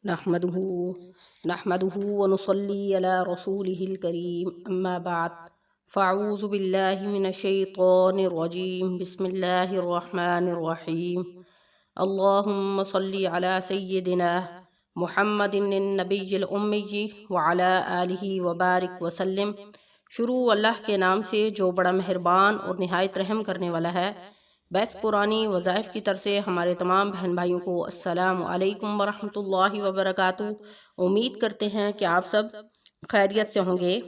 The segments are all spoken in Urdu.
نحمده ونصلي على رسوله الكريم اما بعد فاعوذ بالله من الشيطان الرجيم بسم الله الرحمن الرحيم اللهم صل على سيدنا محمد النبي الأمي وعلى آلہ وبارک وسلم۔ شروع اللہ کے نام سے جو بڑا مہربان اور نہایت رحم کرنے والا ہے۔ بیس قرآنی وظائف کی طرف سے ہمارے تمام بہن بھائیوں کو السلام علیکم ورحمۃ اللہ وبرکاتہ۔ امید کرتے ہیں کہ آپ سب خیریت سے ہوں گے۔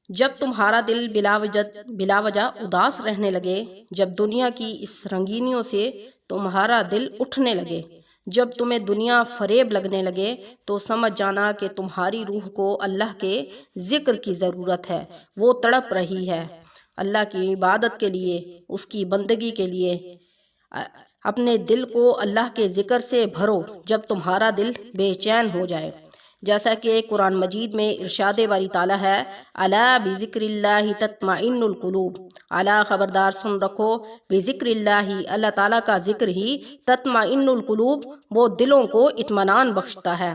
جب تمہارا دل بلا وجہ اداس رہنے لگے، جب دنیا کی اس رنگینیوں سے تمہارا دل اٹھنے لگے، جب تمہیں دنیا فریب لگنے لگے، تو سمجھ جانا کہ تمہاری روح کو اللہ کے ذکر کی ضرورت ہے۔ وہ تڑپ رہی ہے اللہ کی عبادت کے لیے، اس کی بندگی کے لیے۔ اپنے دل کو اللہ کے ذکر سے بھرو جب تمہارا دل بے چین ہو جائے، جیسا کہ قرآن مجید میں ارشاد باری تعالیٰ ہے، الا بذکر اللہ تطمئن القلوب، الا خبردار سن رکھو، بذکر اللہ، اللہ تعالیٰ کا ذکر ہی تطمئن القلوب، وہ دلوں کو اطمینان بخشتا ہے۔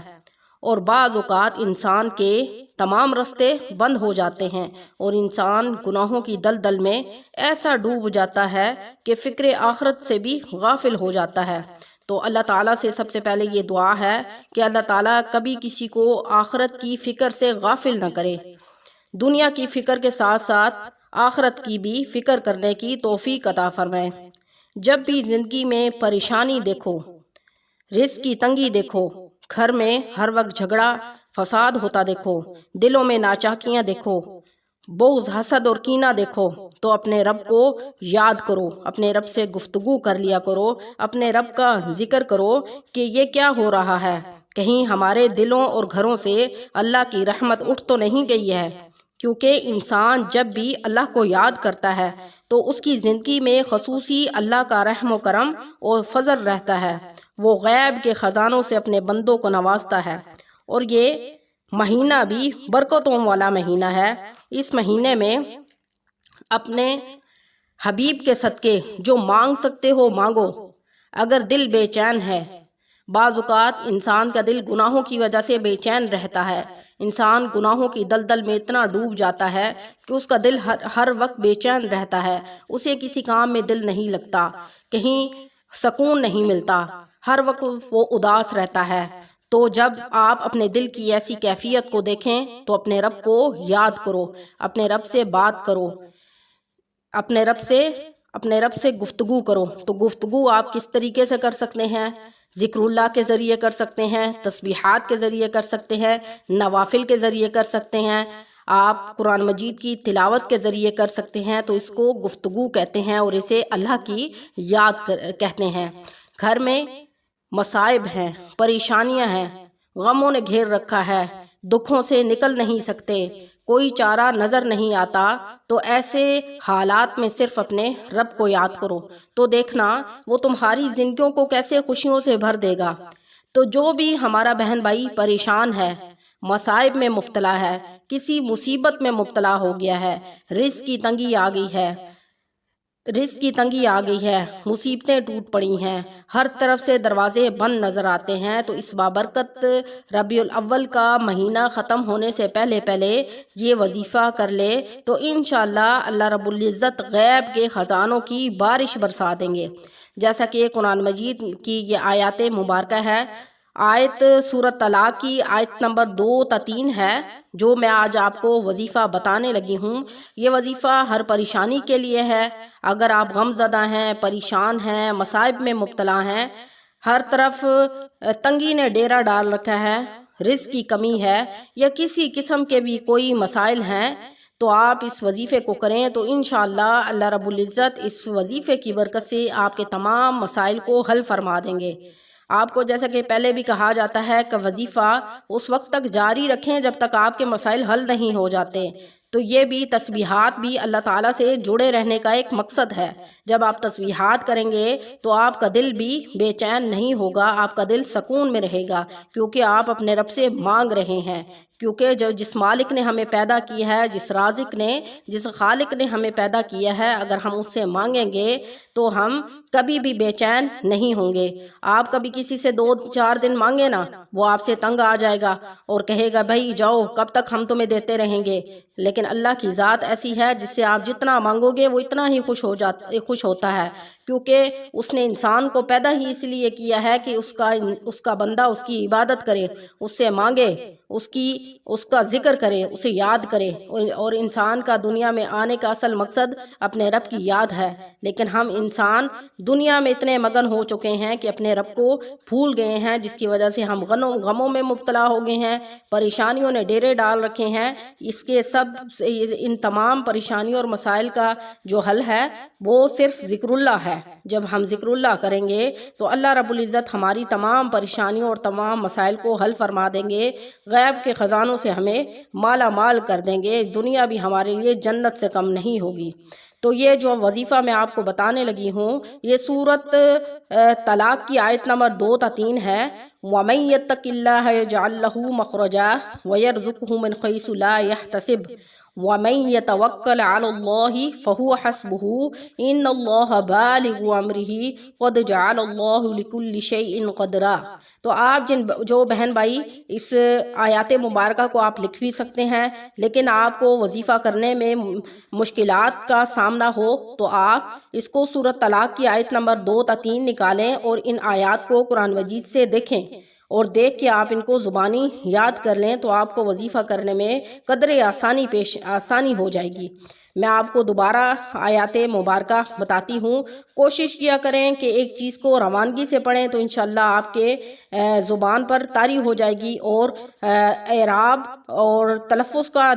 اور بعض اوقات انسان کے تمام راستے بند ہو جاتے ہیں اور انسان گناہوں کی دلدل میں ایسا ڈوب جاتا ہے کہ فکر آخرت سے بھی غافل ہو جاتا ہے۔ تو اللہ تعالیٰ سے سب سے پہلے یہ دعا ہے کہ اللہ تعالیٰ کبھی کسی کو آخرت کی فکر سے غافل نہ کرے، دنیا کی فکر کے ساتھ ساتھ آخرت کی بھی فکر کرنے کی توفیق عطا فرمائے۔ جب بھی زندگی میں پریشانی دیکھو، رزق کی تنگی دیکھو، گھر میں ہر وقت جھگڑا فساد ہوتا دیکھو، دلوں میں ناچاکیاں دیکھو، بغض حسد اور کینہ دیکھو، تو اپنے رب کو یاد کرو، اپنے رب سے گفتگو کر لیا کرو، اپنے رب کا ذکر کرو کہ یہ کیا ہو رہا ہے، کہیں ہمارے دلوں اور گھروں سے اللہ کی رحمت اٹھ تو نہیں گئی ہے۔ کیونکہ انسان جب بھی اللہ کو یاد کرتا ہے تو اس کی زندگی میں خصوصی اللہ کا رحم و کرم اور فضل رہتا ہے۔ وہ غیب کے خزانوں سے اپنے بندوں کو نوازتا ہے۔ اور یہ مہینہ بھی برکتوں والا مہینہ ہے۔ اس مہینے میں اپنے حبیب کے صدقے جو مانگ سکتے ہو مانگو۔ اگر دل بے چین ہے، بعض اوقات انسان کا دل گناہوں کی وجہ سے بے چین رہتا ہے، انسان گناہوں کی دلدل میں اتنا ڈوب جاتا ہے کہ اس کا دل ہر وقت بے چین رہتا ہے، اسے کسی کام میں دل نہیں لگتا، کہیں سکون نہیں ملتا، ہر وقت وہ اداس رہتا ہے۔ تو جب آپ اپنے دل کی ایسی کیفیت کو دیکھیں تو اپنے رب کو یاد کرو، اپنے رب سے بات کرو، اپنے رب سے گفتگو کرو۔ تو گفتگو آپ کس طریقے سے کر سکتے ہیں؟ ذکر اللہ کے ذریعے کر سکتے ہیں، تسبیحات کے ذریعے کر سکتے ہیں، نوافل کے ذریعے کر سکتے ہیں، آپ قرآن مجید کی تلاوت کے ذریعے کر سکتے ہیں۔ تو اس کو گفتگو کہتے ہیں اور اسے اللہ کی یاد کہتے ہیں۔ گھر میں مصائب ہیں، پریشانیاں ہیں، غموں نے گھیر رکھا ہے، دکھوں سے نکل نہیں سکتے، کوئی چارہ نظر نہیں آتا، تو ایسے حالات میں صرف اپنے رب کو یاد کرو، تو دیکھنا وہ تمہاری زندگیوں کو کیسے خوشیوں سے بھر دے گا۔ تو جو بھی ہمارا بہن بھائی پریشان ہے، مصائب میں مبتلا ہے، کسی مصیبت میں مبتلا ہو گیا ہے، رزق کی تنگی آ گئی ہے، مصیبتیں ٹوٹ پڑی ہیں، ہر طرف سے دروازے بند نظر آتے ہیں، تو اس بابرکت ربیع الاول کا مہینہ ختم ہونے سے پہلے یہ وظیفہ کر لے تو انشاءاللہ اللہ رب العزت غیب کے خزانوں کی بارش برسا دیں گے۔ جیسا کہ قرآن مجید کی یہ آیات مبارکہ ہے، آیت سورۃ طلاق کی آیت نمبر 2 تا 3 ہے، جو میں آج آپ کو وظیفہ بتانے لگی ہوں۔ یہ وظیفہ ہر پریشانی کے لیے ہے۔ اگر آپ غم زدہ ہیں، پریشان ہیں، مصائب میں مبتلا ہیں، ہر طرف تنگی نے ڈیرا ڈال رکھا ہے، رزق کی کمی ہے، یا کسی قسم کے بھی کوئی مسائل ہیں، تو آپ اس وظیفے کو کریں تو انشاءاللہ اللہ رب العزت اس وظیفے کی برکت سے آپ کے تمام مسائل کو حل فرما دیں گے۔ آپ کو جیسا کہ پہلے بھی کہا جاتا ہے کہ وظیفہ اس وقت تک جاری رکھیں جب تک آپ کے مسائل حل نہیں ہو جاتے۔ تو یہ بھی تسبیحات بھی اللہ تعالیٰ سے جڑے رہنے کا ایک مقصد ہے۔ جب آپ تسبیحات کریں گے تو آپ کا دل بھی بے چین نہیں ہوگا، آپ کا دل سکون میں رہے گا، کیونکہ آپ اپنے رب سے مانگ رہے ہیں۔ کیونکہ جس مالک نے ہمیں پیدا کیا ہے، جس رازق نے، جس خالق نے ہمیں پیدا کیا ہے، اگر ہم اس سے مانگیں گے تو ہم کبھی بھی بے چین نہیں ہوں گے۔ آپ کبھی کسی سے 2-4 دن مانگے نا، وہ آپ سے تنگ آ جائے گا اور کہے گا بھائی جاؤ، کب تک ہم تمہیں دیتے رہیں گے۔ لیکن اللہ کی ذات ایسی ہے جس سے آپ جتنا مانگو گے وہ اتنا ہی خوش ہوتا ہے، کیونکہ اس نے انسان کو پیدا ہی اس لیے کیا ہے کہ اس کا بندہ اس کی عبادت کرے، اس سے مانگے، اس کا ذکر کرے، اسے یاد کرے۔ اور انسان کا دنیا میں آنے کا اصل مقصد اپنے رب کی یاد ہے، لیکن ہم انسان دنیا میں اتنے مگن ہو چکے ہیں کہ اپنے رب کو بھول گئے ہیں، جس کی وجہ سے ہم غموں میں مبتلا ہو گئے ہیں، پریشانیوں نے ڈیرے ڈال رکھے ہیں۔ ان تمام پریشانیوں اور مسائل کا جو حل ہے وہ صرف ذکر اللہ ہے۔ جب ہم ذکر اللہ کریں گے تو اللہ رب العزت ہماری تمام پریشانیوں اور تمام مسائل کو حل فرما دیں گے، غیب کے خزانوں سے ہمیں مالا مال کر دیں گے، دنیا بھی ہمارے لیے جنت سے کم نہیں ہوگی۔ تو یہ جو وظیفہ میں آپ کو بتانے لگی ہوں، یہ سورت طلاق کی آیت نمبر 2 تا 3 ہے۔ وَمَن يَتَّقِ اللَّهَ يَجْعَل لَّهُ مَخْرَجًا وَيَرْزُقْهُ مِنْ حَيْثُ لَا يَحْتَسِبُ وَمَن يَتَوَكَّلْ عَلَى اللَّهِ فَهُوَ حَسْبُهُ إِنَّ اللَّهَ بَالِغُ أَمْرِهِ قَدْ جَعَلَ اللَّهُ لِكُلِّ شَيْءٍ قَدْرًا۔ تو آپ جو بہن بھائی اس آیات مبارکہ کو آپ لکھ بھی سکتے ہیں، لیکن آپ کو وظیفہ کرنے میں مشکلات کا سامنا ہو تو آپ اس کو سورت طلاق کی آیت نمبر 2 تا 3 نکالیں اور ان آیات کو قرآن مجید سے دیکھیں، اور دیکھ کے آپ ان کو زبانی یاد کر لیں تو آپ کو وظیفہ کرنے میں قدر آسانی ہو جائے گی۔ میں آپ کو دوبارہ آیات مبارکہ بتاتی ہوں۔ کوشش کیا کریں کہ ایک چیز کو روانگی سے پڑھیں تو انشاءاللہ آپ کے زبان پر طاری ہو جائے گی، اور اعراب اور تلفظ کا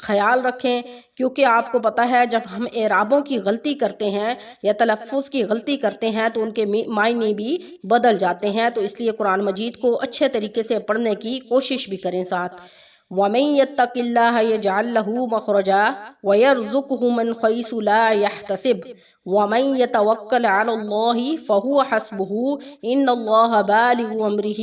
خیال رکھیں، کیونکہ آپ کو پتہ ہے جب ہم اعرابوں کی غلطی کرتے ہیں یا تلفظ کی غلطی کرتے ہیں تو ان کے معنی بھی بدل جاتے ہیں، تو اس لیے قرآن مجید کو اچھے طریقے سے پڑھنے کی کوشش بھی کریں ساتھ۔ وَمَن يَتَّقِ اللَّهَ يَجْعَل لَّهُ مَخْرَجًا وَيَرْزُقْهُ مِنْ حَيْثُ لَا يَحْتَسِبُ وَمَن يَتَوَكَّلْ عَلَى اللَّهِ فَهُوَ حَسْبُهُ إِنَّ اللَّهَ بَالِغُ أَمْرِهِ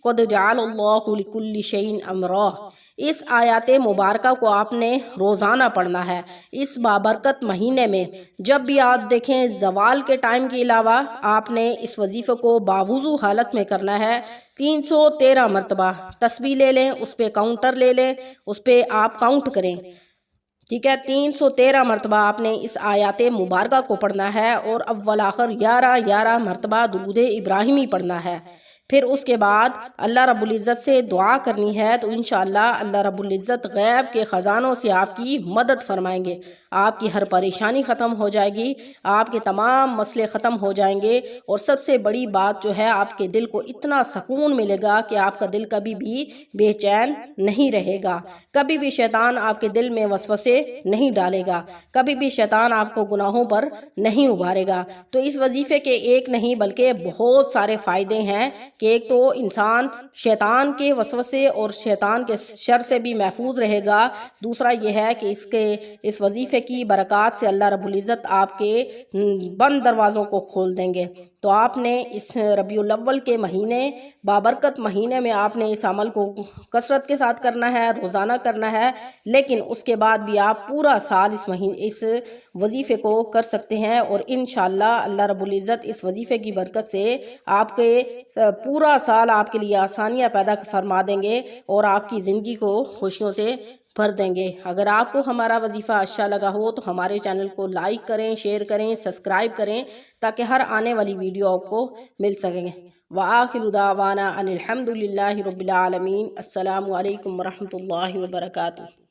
قَدْ جَعَلَ اللَّهُ لِكُلِّ شَيْءٍ أَمْرًا۔ اس آیات مبارکہ کو آپ نے روزانہ پڑھنا ہے اس بابرکت مہینے میں۔ جب بھی آپ دیکھیں زوال کے ٹائم کے علاوہ آپ نے اس وظیفے کو باوضو حالت میں کرنا ہے۔ 313 مرتبہ تسبیح لے لیں، اس پہ کاؤنٹر لے لیں، اس پہ آپ کاؤنٹ کریں، ٹھیک ہے۔ 313 مرتبہ آپ نے اس آیات مبارکہ کو پڑھنا ہے، اور اول آخر 11 مرتبہ درود ابراہیمی پڑھنا ہے۔ پھر اس کے بعد اللہ رب العزت سے دعا کرنی ہے، تو انشاءاللہ اللہ رب العزت غیب کے خزانوں سے آپ کی مدد فرمائیں گے، آپ کی ہر پریشانی ختم ہو جائے گی، آپ کے تمام مسئلے ختم ہو جائیں گے، اور سب سے بڑی بات جو ہے آپ کے دل کو اتنا سکون ملے گا کہ آپ کا دل کبھی بھی بے چین نہیں رہے گا، کبھی بھی شیطان آپ کے دل میں وسوسے نہیں ڈالے گا، کبھی بھی شیطان آپ کو گناہوں پر نہیں ابھارے گا۔ تو اس وظیفے کے ایک نہیں بلکہ بہت سارے فائدے ہیں، کہ ایک تو انسان شیطان کے وسوسے اور شیطان کے شر سے بھی محفوظ رہے گا، دوسرا یہ ہے کہ اس وظیفے کی برکات سے اللہ رب العزت آپ کے بند دروازوں کو کھول دیں گے۔ تو آپ نے اس ربیع الاول کے مہینے، بابرکت مہینے میں آپ نے اس عمل کو کثرت کے ساتھ کرنا ہے، روزانہ کرنا ہے، لیکن اس کے بعد بھی آپ پورا سال اس وظیفے کو کر سکتے ہیں، اور انشاءاللہ اللہ رب العزت اس وظیفے کی برکت سے آپ کے پورا سال آپ کے لیے آسانیاں پیدا فرما دیں گے، اور آپ کی زندگی کو خوشیوں سے بھر دیں گے۔ اگر آپ کو ہمارا وظیفہ اچھا لگا ہو تو ہمارے چینل کو لائک کریں، شیئر کریں، سبسکرائب کریں، تاکہ ہر آنے والی ویڈیو آپ کو مل سکیں۔ وآخر دعوانا ان الحمد للہ رب العالمین۔ السلام علیکم ورحمۃ اللہ وبرکاتہ۔